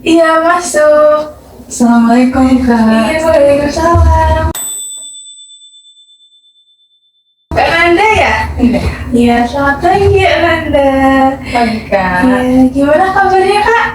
Iya, masuk. Assalamualaikum Kak. Iya, waalaikumsalam. Kak Nanda ya? Iya. Iya, selamat pagi Kak Nanda. Pagi Kak. Iya, gimana kabarnya Kak?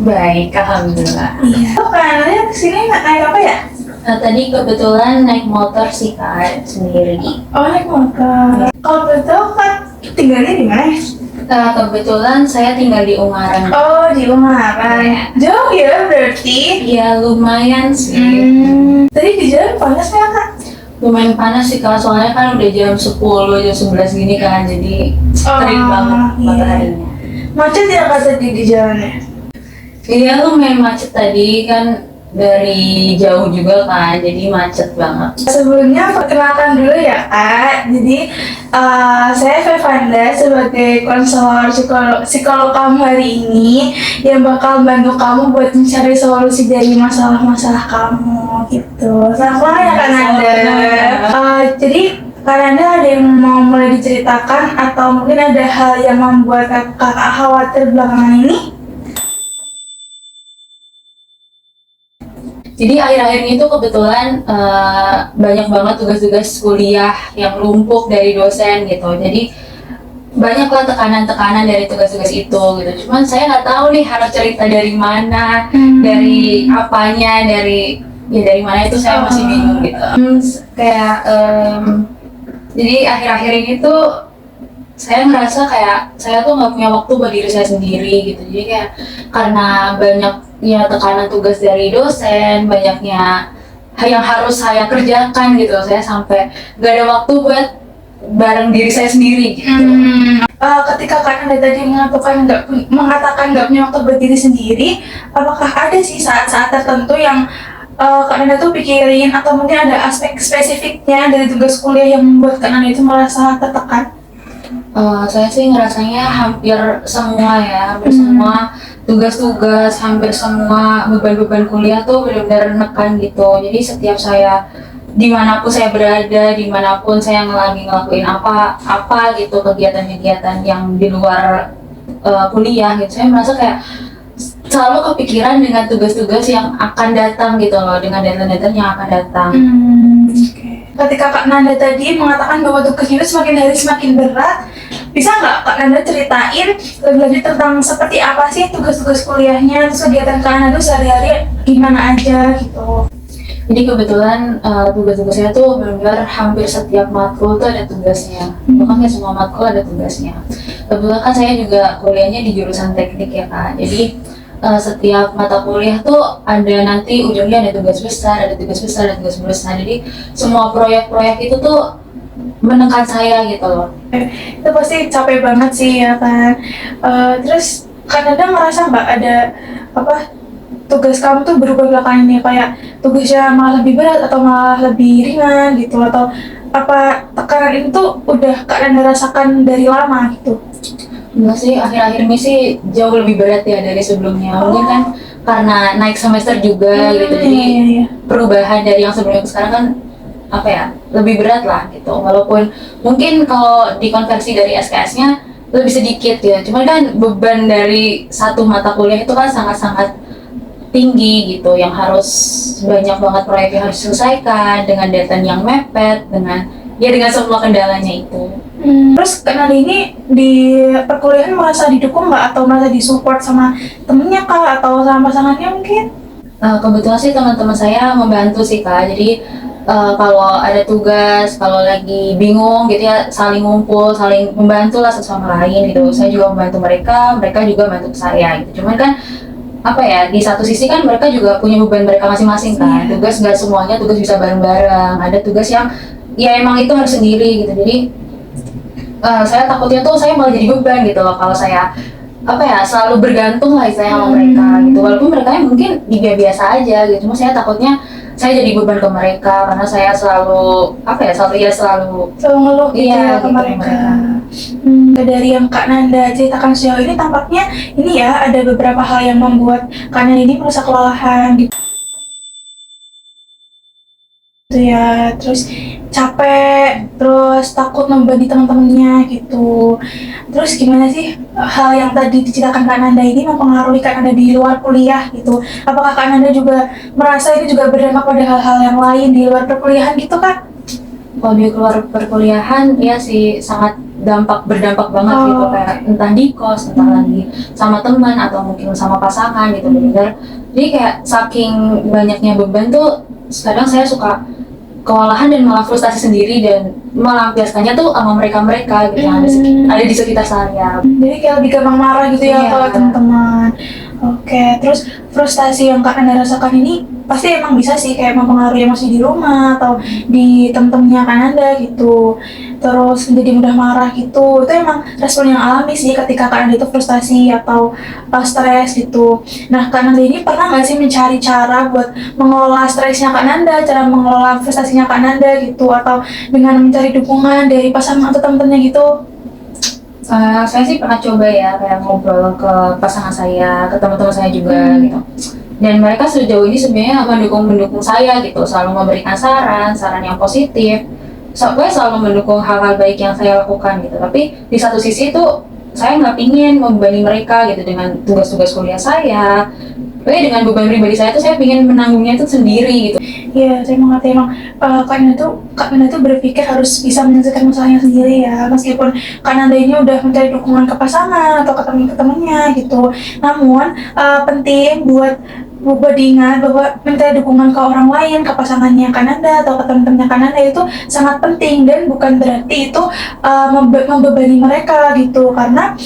Baik, alhamdulillah. Iya. Oh, Kak Nanda kesini naik apa ya? Tadi kebetulan naik motor sih Kak sendiri. Oh, naik motor. Kalau betul Kak, tinggalnya di mana? Kebetulan saya tinggal di Ungaran. Oh, di Ungaran. Jauh ya berarti? Ya lumayan sih. Tadi di jalan panas nggak Kak? Lumayan panas sih Kak, soalnya kan udah jam 10, jam 11 gini kan, jadi terik banget mataharinya. Macet ya Kak tadi di jalannya? Iya lumayan macet tadi kan, dari jauh juga kan, jadi macet banget. Sebelumnya perkenalkan dulu ya Kak. Jadi saya Fevanda sebagai konselor psikolog kamu hari ini yang bakal bantu kamu buat mencari solusi dari masalah-masalah kamu gitu. Sama ya Kak Nanda. Jadi Kak Nanda ada yang mau mulai diceritakan atau mungkin ada hal yang membuat kakak khawatir belakangan ini? Jadi akhir-akhir ini tuh kebetulan banyak banget tugas-tugas kuliah yang numpuk dari dosen gitu. Jadi banyaklah tekanan-tekanan dari tugas-tugas itu gitu. Cuman saya nggak tahu nih harus cerita dari mana, dari apanya, dari mana itu saya masih bingung gitu. Jadi akhir-akhir ini tuh saya ngerasa kayak saya tuh nggak punya waktu buat diri saya sendiri gitu. Jadi kayak karena banyaknya tekanan tugas dari dosen, banyaknya yang harus saya kerjakan gitu, saya sampai nggak ada waktu buat bareng diri saya sendiri gitu. Ketika Kak Nanda tadi mengatakan nggak punya waktu buat diri sendiri, apakah ada sih saat-saat tertentu yang Kak Nanda tuh pikirin atau mungkin ada aspek spesifiknya dari tugas kuliah yang membuat Kak Nanda itu merasa tertekan? Saya sih ngerasanya hampir semua ya, hampir semua tugas-tugas, hampir semua beban-beban kuliah tuh benar-benar nekan gitu. Jadi setiap saya dimanapun saya berada, dimanapun saya lagi ngelakuin apa gitu, kegiatan-kegiatan yang di luar kuliah gitu, saya merasa kayak selalu kepikiran dengan tugas-tugas yang akan datang gitu loh, dengan deadline-deadline yang akan datang. Ketika Kak Nanda tadi mengatakan bahwa tugasnya itu semakin hari semakin berat, bisa nggak Kak Nanda ceritain lebih lanjut tentang seperti apa sih tugas-tugas kuliahnya, terus kegiatan Kak Nanda tuh sehari-hari gimana aja gitu? Jadi kebetulan tugas-tugasnya tuh benar-benar hampir setiap matkul tuh ada tugasnya, bahkan nggak semua matkul ada tugasnya. Kebetulan kan saya juga kuliahnya di jurusan teknik ya Kak, jadi setiap mata kuliah tuh ada nanti ujungnya ada tugas besar, ada tugas besar, ada tugas besar. Jadi semua proyek-proyek itu tuh menekan saya gitu loh. Itu pasti capek banget sih ya kan. Terus Kak Nanda merasa nggak ada tugas kamu tuh berubah belakangan ini, kayak tugasnya malah lebih berat atau malah lebih ringan gitu, atau apa tekanan itu tuh udah Kak Nanda rasakan dari lama gitu? Enggak sih, akhir-akhir ini sih jauh lebih berat ya dari sebelumnya. Mungkin kan karena naik semester juga gitu, jadi perubahan dari yang sebelumnya ke sekarang kan lebih berat lah gitu. Walaupun mungkin kalau dikonversi dari SKS-nya lebih sedikit ya, cuman kan beban dari satu mata kuliah itu kan sangat-sangat tinggi gitu, yang harus banyak banget proyek yang harus diselesaikan dengan deadline yang mepet, dengan semua kendalanya itu. Terus Kak Nanda ini di perkuliahan merasa didukung nggak atau merasa disupport sama temennya Kak atau sama pasangannya mungkin? Kebetulan sih teman-teman saya membantu sih Kak, jadi kalau ada tugas, kalau lagi bingung gitu ya, saling ngumpul, saling membantu lah satu sama lain gitu. Saya juga membantu mereka, mereka juga membantu saya gitu. Cuman kan di satu sisi kan mereka juga punya beban mereka masing-masing kan. Tugas nggak semuanya tugas bisa bareng-bareng, ada tugas yang ya emang itu harus sendiri gitu. Jadi saya takutnya tuh saya malah jadi beban gitu loh kalau saya selalu bergantung lah saya sama mereka gitu, walaupun mereka mungkin juga biasa aja gitu, cuma saya takutnya saya jadi beban ke mereka karena saya selalu selalu ngeluh gitu ya ke gitu mereka. Dari yang Kak Nanda ceritakan sejauh ini tampaknya ini ya ada beberapa hal yang membuat Kak Nanda ini merasa kelelahan gitu ya. Terus capek, terus takut membebani teman-temannya gitu. Terus gimana sih hal yang tadi diceritakan Kak Nanda ini mempengaruhi Kak Nanda di luar kuliah gitu? Apakah Kak Nanda juga merasa itu juga berdampak pada hal-hal yang lain di luar perkuliahan gitu Kak? Kalau di keluar perkuliahan ya sih sangat berdampak banget gitu, kayak entah di kos, entah lagi sama teman atau mungkin sama pasangan gitu bener. Jadi kayak saking banyaknya beban tuh kadang saya suka kewalahan dan malah frustasi sendiri dan melampiaskannya tuh sama mereka gitu yang ada di sekitar saya. Jadi kayak lebih gampang marah gitu ya Iya. kalau teman-teman. Oke, terus frustasi yang Kak Nanda rasakan ini pasti emang bisa sih kayak mempengaruhi emosi di rumah atau di temen-temennya Kak Nanda gitu. Terus menjadi mudah marah gitu. Itu emang respon yang alami sih ketika Kak Nanda itu frustasi atau stres gitu. Nah, Kak Nanda ini pernah nggak sih mencari cara buat mengelola stresnya Kak Nanda, cara mengelola frustasinya Kak Nanda gitu, atau dengan mencari dukungan dari pasangan atau teman-temannya gitu? Saya sih pernah coba ya kayak ngobrol ke pasangan saya, ke teman-teman saya juga gitu. Dan mereka sejauh ini sebenarnya mendukung saya gitu, selalu memberikan saran yang positif. Pokoknya selalu mendukung hal-hal baik yang saya lakukan gitu. Tapi di satu sisi itu saya nggak pingin membebani mereka gitu dengan tugas-tugas kuliah saya. Pokoknya dengan beban pribadi saya tuh saya pingin menanggungnya itu sendiri gitu. Iya, saya mengerti emang Kak Nanda tuh berpikir harus bisa menyelesaikan masalahnya sendiri ya, meskipun Kak Nanda ini udah mencari dukungan ke pasangan atau ke teman-temannya gitu. Namun penting buat diingat bahwa minta dukungan ke orang lain, ke pasangannya Kak Nanda atau ke teman-temannya Kak Nanda itu sangat penting dan bukan berarti itu membebani mereka gitu, karena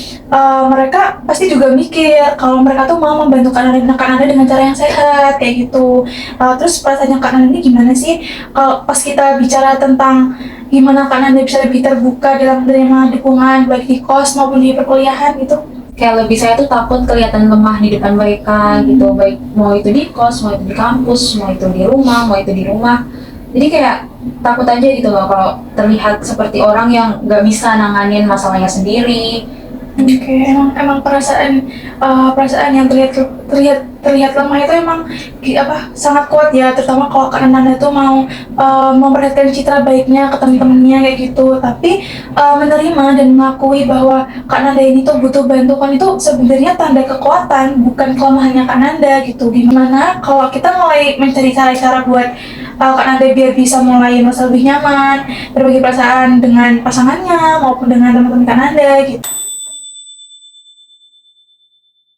mereka pasti juga mikir kalau mereka tuh mau membantu Kak Nanda dengan cara yang sehat kayak gitu. Terus perasaannya Kak Nanda ini gimana sih kalau pas kita bicara tentang gimana Kak Nanda bisa lebih terbuka dalam menerima dukungan baik di kos maupun di perkuliahan gitu? Kayak lebih saya tuh takut kelihatan lemah di depan mereka gitu, baik mau itu di kos, mau itu di kampus, mau itu di rumah. Jadi kayak takut aja gitu loh kalau terlihat seperti orang yang gak bisa nanganin masalahnya sendiri. Oke, emang perasaan yang terlihat lemah itu emang sangat kuat ya, terutama kalau Kak Nanda tuh mau memperhatikan citra baiknya ke teman-temannya kayak gitu. Tapi menerima dan mengakui bahwa Kak Nanda ini tuh butuh bantuan itu sebenarnya tanda kekuatan, bukan kelemahannya Kak Nanda gitu. Gimana kalau kita mulai mencari cara-cara buat Kak Nanda biar bisa mulai merasa lebih nyaman berbagi perasaan dengan pasangannya maupun dengan teman-teman Kak Nanda gitu.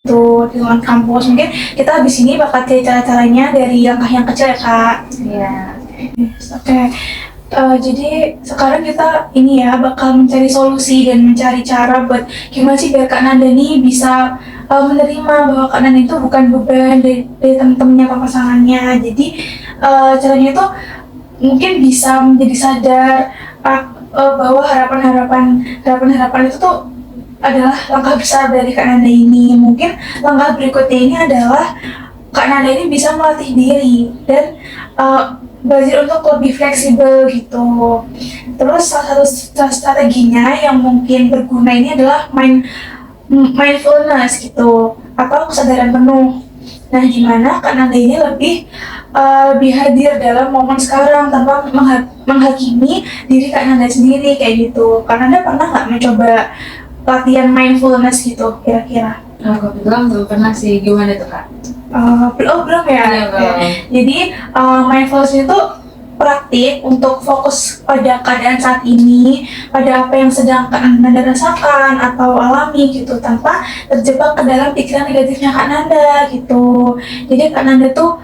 Tuh di lingkungan kampus mungkin kita habis ini bakal cari cara-caranya dari langkah yang kecil ya Kak. Iya. Oke. Jadi sekarang kita ini ya bakal mencari solusi dan mencari cara buat gimana sih biar Kak Nanda nih bisa menerima bahwa Kak Nanda itu bukan beban dari teman-temannya atau pasangannya. Jadi caranya itu mungkin bisa menjadi sadar bahwa harapan-harapan itu tuh adalah langkah besar dari Kak Nanda ini. Mungkin langkah berikutnya ini adalah Kak Nanda ini bisa melatih diri dan belajar untuk lebih fleksibel gitu. Terus salah satu strateginya yang mungkin berguna ini adalah mindfulness gitu atau kesadaran penuh. Nah, gimana Kak Nanda ini lebih hadir dalam momen sekarang tanpa menghakimi diri Kak Nanda sendiri kayak gitu. Kak Nanda pernah nggak mencoba latihan mindfulness gitu kira-kira? Kebetulan belum pernah sih, gimana tuh Kak? Belum ya? Iya, belum. Jadi mindfulness itu praktik untuk fokus pada keadaan saat ini, pada apa yang sedang Kak Nanda rasakan atau alami gitu, tanpa terjebak ke dalam pikiran negatifnya Kak Nanda gitu. Jadi Kak Nanda tuh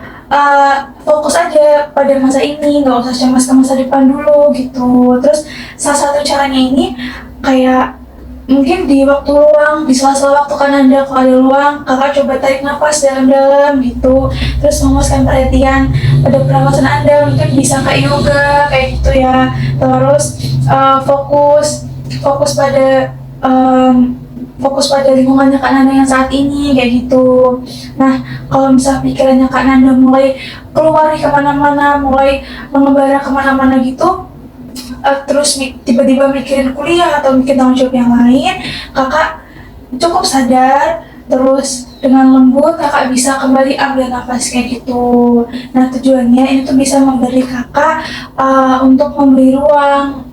fokus aja pada masa ini, nggak usah cemas ke masa depan dulu gitu. Terus salah satu caranya ini kayak mungkin di waktu luang, di sela-sela waktu Kak Nanda kalau ada luang, kakak coba tarik nafas dalam-dalam gitu, terus memuaskan perhatian pada pernapasan Anda, mungkin bisa kayak yoga kayak gitu ya. Terus fokus pada fokus pada lingkungannya Kak Nanda yang saat ini kayak gitu. Nah, kalau misalnya pikirannya Kak Nanda mulai keluar kemana-mana, mulai mengembara kemana-mana gitu, terus tiba-tiba mikirin kuliah atau mikirin tanggung jawab yang lain, kakak cukup sadar Terus dengan lembut kakak bisa kembali ambil nafas kayak gitu. Nah tujuannya ini tuh bisa memberi kakak untuk memberi ruang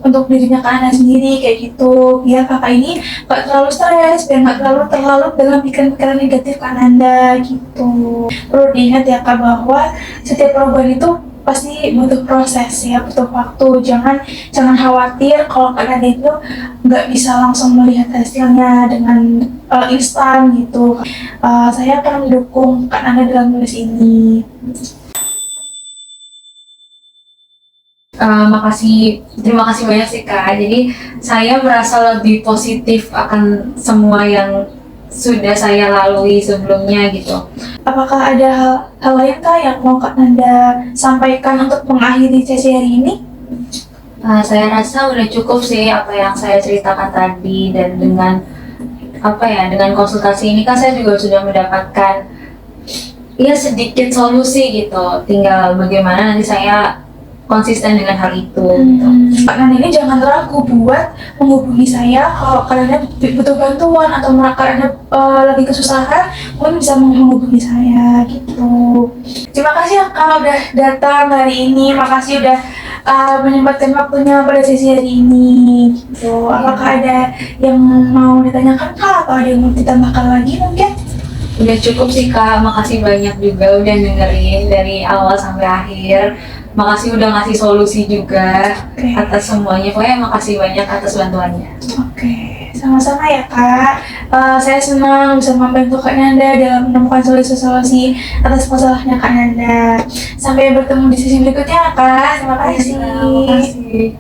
untuk dirinya kak Anda sendiri kayak gitu. Biar kakak ini gak terlalu stres, biar gak terlalu dalam pikiran-pikiran negatif kak Anda gitu. Perlu diingat ya kak bahwa setiap perubahan itu pasti butuh proses ya, butuh waktu. Jangan khawatir kalau kak Anda itu nggak bisa langsung melihat hasilnya dengan instan gitu. Saya akan mendukung kak Anda dalam nulis ini. Terima kasih banyak sih Kak. Jadi saya merasa lebih positif akan semua yang sudah saya lalui sebelumnya gitu. Apakah ada hal lain kak yang mau kak Anda sampaikan untuk mengakhiri sesi hari ini? Saya rasa udah cukup sih apa yang saya ceritakan tadi, dan dengan dengan konsultasi ini kan saya juga sudah mendapatkan ya sedikit solusi gitu. Tinggal bagaimana nanti saya konsisten dengan hal itu. Gitu. Kak Nanda ini jangan ragu buat menghubungi saya kalau kalian butuh bantuan atau kalian lagi kesusahan, mungkin bisa menghubungi saya gitu. Terima kasih ya Kak udah datang hari ini, makasih udah menyempatkan waktunya pada sesi hari ini gitu. Apakah ada yang mau ditanyakan Kak atau ada yang mau ditambahkan lagi mungkin? Udah cukup sih Kak, makasih banyak juga udah dengerin dari awal sampai akhir. Makasih udah ngasih solusi juga atas semuanya. Pokoknya makasih banyak atas bantuannya. Oke, sama-sama ya Kak. Saya senang bisa membantu Kak Nanda dalam menemukan solusi-solusi atas masalahnya Kak Nanda. Sampai bertemu di sesi berikutnya Kak. Terima kasih. Terima kasih.